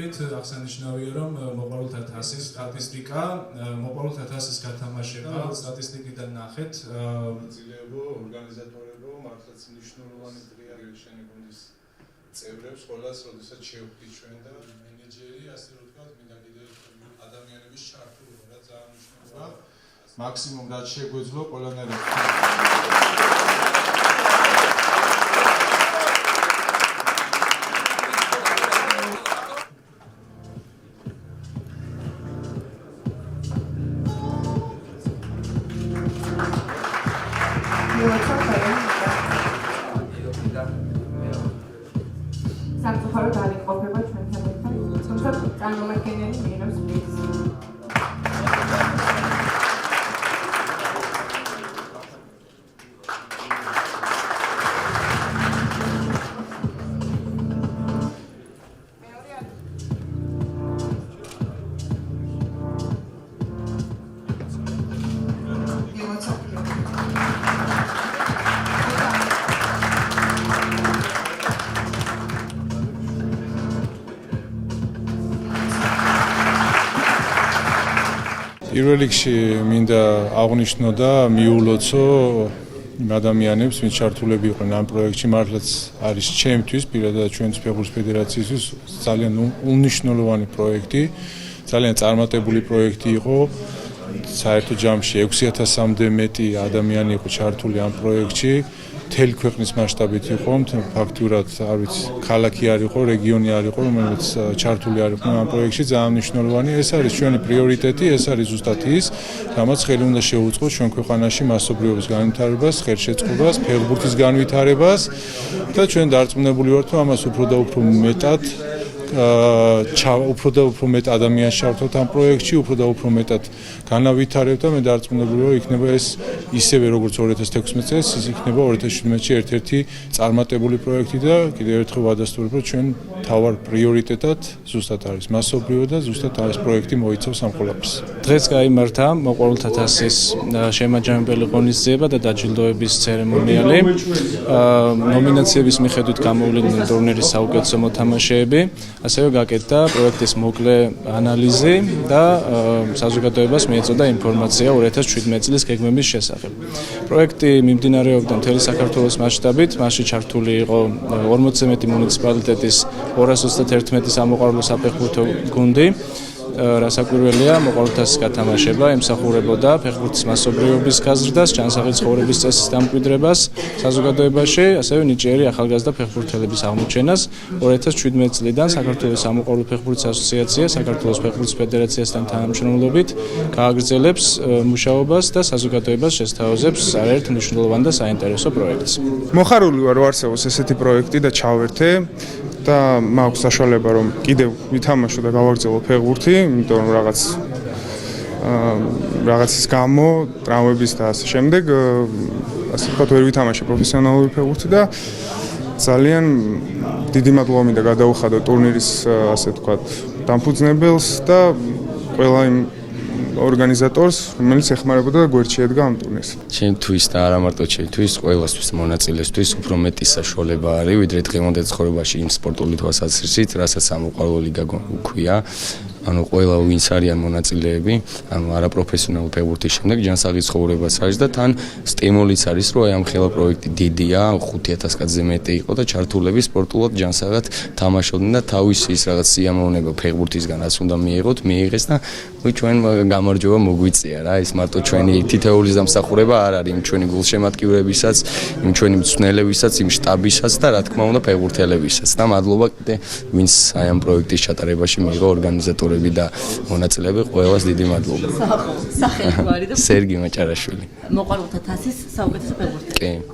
მიხედვით აღსანიშნავია, რომ მოყვარულთა თასის სტატისტიკა, მოყვარულთა თასის გათამაშება სტატისტიკიდან ნახეთ, ძილებო, ორგანიზატორებო, მართლაც მნიშვნელოვანი დღეა შენი გუნდის წევრებს, ყველას, როდესაც შევხვდით ჩვენ და მენეჯერი, ასე რომ ვთქვათ, მინდა კიდევ ადამიანების ჩართულობა, რაც ძალიან მნიშვნელოვანია. მაქსიმუმ რაც შეგვეძლო, ყველანაირად სამწუხარო დაიყოფება ჩვენთან ერთად, თუმცა წარმომადგენელი მიიღებს პრიზს. პირველ რიგში მინდა აღვნიშნო და მიულოცო იმ ადამიანებს, ვინც ჩართულები იყვნენ ამ პროექტში, მართლაც არის ჩემთვის, პირადად ჩვენს ფეხბურთის ფედერაციისთვის ძალიან უნიშნულოვანი პროექტი, ძალიან წარმატებული პროექტი იყო. საერთო ჯამში 6000-მდე მეტი ადამიანი იყო ჩართული ამ პროექტში. მთელი ქვეყნის მასშტაბით იყო, ფაქტურად არ ვიცი, ქალაქი არ იყო, რეგიონი არ იყო, რომელიც ჩართული არ იყო ამ პროექტში, ძალიან მნიშვნელოვანი. ეს არის ჩვენი პრიორიტეტი, ეს არის ზუსტად ის, რამაც ხელი უნდა შეუწყოს ჩვენ ქვეყანაში მასობრივობის განვითარებას, ხელშეწყობას, ფეხბურთის განვითარებას და ჩვენ დარწმუნებული ვართ, რომ ამას უფრო და უფრო მეტ ადამიანს ჩავთვალთ ამ პროექტში, უფრო და უფრო მეტად განავითარებთ და მე დარწმუნებული ვარ, იქნება ეს ისევე როგორც 2016 წელს, ის იქნება 2017-ში ერთ-ერთი წარმატებული პროექტი და კიდევ ერთხელ ვადასტურებ, რომ ჩვენ თავარ პრიორიტეტად ზუსტად არის მასობრივო და ზუსტად არის პროექტი მოიცავს ამ ყველაფერს. დღეს გაიმართა მოყვარულთა თასის შემაჯამებელი ღონისძიება და დაჯილდოების ცერემონიალი. ნომინაციების მიხედვით გამოვლინდნენ ტურნირის საუკეთესო მოთამაშეები. ასევე გაკეთდა პროექტის მოკლე ანალიზი და საზოგადოებას მიეწოდა ინფორმაცია 2017 წლის გეგმების შესახებ. პროექტი მიმდინარეობდა მთელი საქართველოს მასშტაბით, მასში ჩართული იყო 40 მეტი მუნიციპალიტეტის 231 სამოყვარულო საფეხბურთო გუნდი. რასაკვირველია, მოყვარულთა თასის გათამაშება ემსახურებოდა ფეხბურთის მასობრივობის გაზრდას, ჯანსაღი ცხოვრების წესის დამკვიდრებას საზოგადოებაში, ასევე ნიჭიერი ახალგაზრდა ფეხბურთელების აღმოჩენას. 2017 წლიდან საქართველოს სამოყვარულო ფეხბურთის ასოციაცია საქართველოს ფეხბურთის ფედერაციასთან თანამშრომლობით გააგრძელებს მუშაობას და საზოგადოებას შესთავაზებს არაერთ მნიშვნელოვან და საინტერესო პროექტს. მოხარული ვარ, რომ არსებობს ესეთი პროექტი და ჩავერთე და მაქვს საშუალება, რომ კიდევ ვითამაშო და გავაგრძელო ფეხბურთი, იმიტომ რომ რაღაცის გამო, ტრამვების და ასე შემდეგ, ასე ვთქვათ, ვერ ვითამაშე პროფესიონალური ფეხბურთი და ძალიან დიდი მადლობა მინდა გადაუხადო ტურნირის, ასე ვთქვათ, დამფუძნებელს და ყველა იმ ორგანიზატორს, რომელიც ეხმარებოდა და გვერდში ედგა ამ ტურნირს. ჩემთვის და არა მარტო ჩემთვის, ყველასთვის მონაწილესთვის უფრო მეტი საშუალება არის, ვიდრე დღევანდელ ცხოვრებაში იმ სპორტული თვალსაზრისით, რასაც სამოყვარულო ლიგა გვქვია. ანუ ყველა ვინც არიან მონაწილეები, ანუ არაპროფესიონალური ფეხბურთის შემდეგ ჯანსაღი ცხოვრებაც არის და თან სტიმულიც არის, რომ ამ ხელა პროექტი დიდია, 5000 კაცზე მეტი იყო და ჩართულები სპორტულად ჯანსაღად თამაშობდნენ და თავისი ის რაღაც სიამოვნება ფეხბურთისგან რაც უნდა მიიღეს და ჩვენ გამარჯვება მოგვიწია რა, ეს მარტო ჩვენი თითოეულის დამსახურება არ არის, იმ ჩვენი გულშემატკივრებისაც, იმ ჩვენი მწვრთნელებისაც, იმ შტაბისაც და რა თქმა უნდა ფეხბურთელებისაც და მადლობა კიდე ვინც აი ამ პროექტის ჩატარებაში მიიღო ორგანიზატორები და მონაწილეები, ყველას დიდი მადლობა. სახელი გვარი და სერგი მაჭარაშვილი. მოყვარულთა თასის საუკეთესო ფეხბურთელი. კი.